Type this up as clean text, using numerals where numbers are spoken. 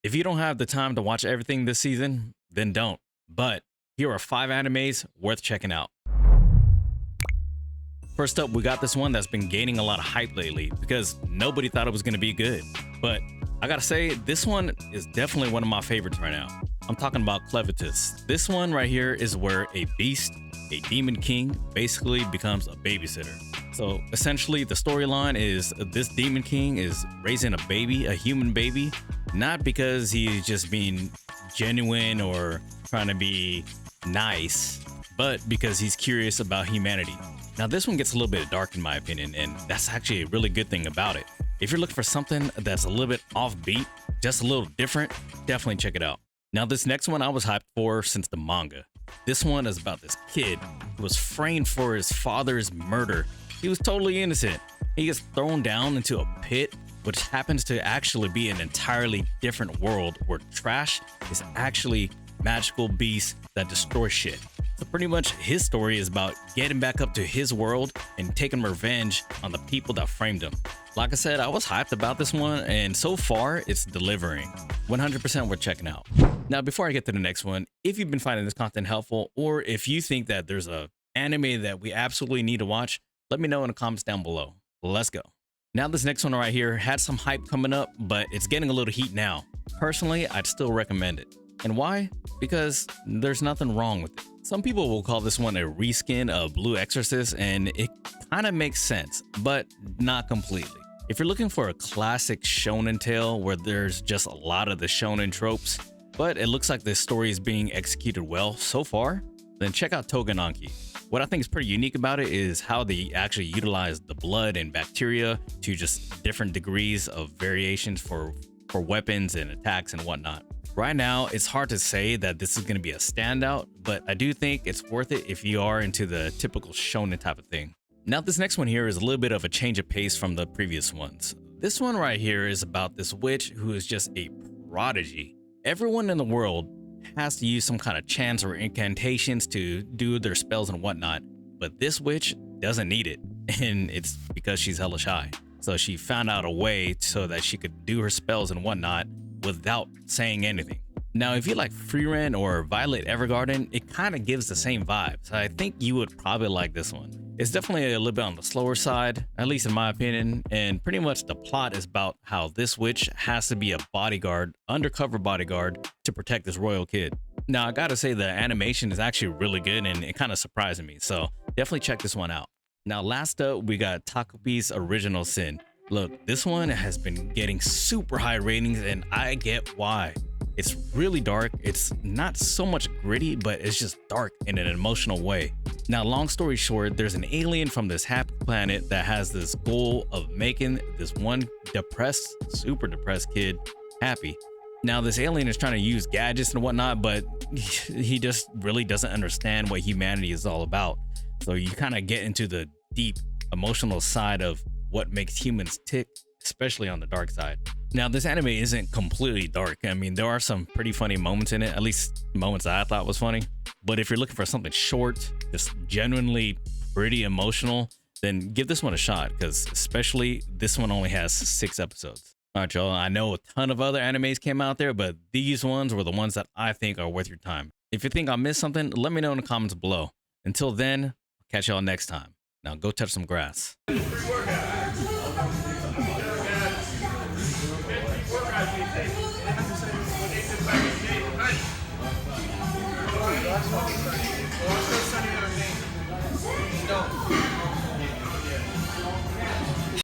If you don't have the time to watch everything this season, then don't. But here are 5 animes worth checking out. First up, we got this one that's been gaining a lot of hype lately because nobody thought it was going to be good. But I gotta say, this one is definitely one of my favorites right now. I'm talking about Clevitus. This one right here is where a beast, a demon king, basically becomes a babysitter. So essentially, the storyline is this demon king is raising a baby, a human baby, not because he's just being genuine or trying to be nice, but because he's curious about humanity. Now, this one gets a little bit dark in my opinion, and that's actually a really good thing about it. If you're looking for something that's a little bit offbeat, just a little different, definitely check it out. Now, this next one I was hyped for since the manga. This one is about this kid who was framed for his father's murder. He was totally innocent. He gets thrown down into a pit, which happens to actually be an entirely different world where trash is actually magical beasts that destroy shit. So pretty much his story is about getting back up to his world and taking revenge on the people that framed him. Like I said, I was hyped about this one, and so far it's delivering. 100% worth checking out. Now, before I get to the next one, if you've been finding this content helpful, or if you think that there's a anime that we absolutely need to watch, let me know in the comments down below. Let's go. Now, this next one right here had some hype coming up, but it's getting a little heat now. Personally, I'd still recommend it. And why? Because there's nothing wrong with it. Some people will call this one a reskin of Blue Exorcist, and it kind of makes sense, but not completely. If you're looking for a classic shonen tale where there's just a lot of the shonen tropes, but it looks like this story is being executed well so far, then check out Togenanki. What I think is pretty unique about it is how they actually utilize the blood and bacteria to just different degrees of variations for weapons and attacks and whatnot. Right now, it's hard to say that this is going to be a standout, but I do think it's worth it if you are into the typical shonen type of thing. Now, this next one here is a little bit of a change of pace from the previous ones. This one right here is about this witch who is just a prodigy. Everyone in the world has to use some kind of chants or incantations to do their spells and whatnot, but this witch doesn't need it, and it's because she's hella shy. So she found out a way so that she could do her spells and whatnot without saying anything. Now, if you like Frieren or Violet Evergarden, it kind of gives the same vibes. I think you would probably like this one. It's definitely a little bit on the slower side, at least in my opinion, and pretty much the plot is about how this witch has to be a bodyguard, undercover bodyguard, to protect this royal kid. Now, I gotta say the animation is actually really good and it kind of surprised me, so definitely check this one out. Now, last up, we got Takopi's Original Sin. Look, this one has been getting super high ratings, and I get why. It's really dark. It's not so much gritty, but it's just dark in an emotional way. Now, long story short, there's an alien from this happy planet that has this goal of making this one depressed, super depressed kid happy. Now, this alien is trying to use gadgets and whatnot, but he just really doesn't understand what humanity is all about. So you kind of get into the deep emotional side of what makes humans tick, especially on the dark side. Now, this anime isn't completely dark. I mean, there are some pretty funny moments in it, at least moments that I thought was funny. But if you're looking for something short, just genuinely pretty emotional, then give this one a shot, because especially this one only has 6 episodes. All right, y'all, I know a ton of other animes came out there, but these ones were the ones that I think are worth your time. If you think I missed something, let me know in the comments below. Until then, I'll catch y'all next time. Now go touch some grass. That's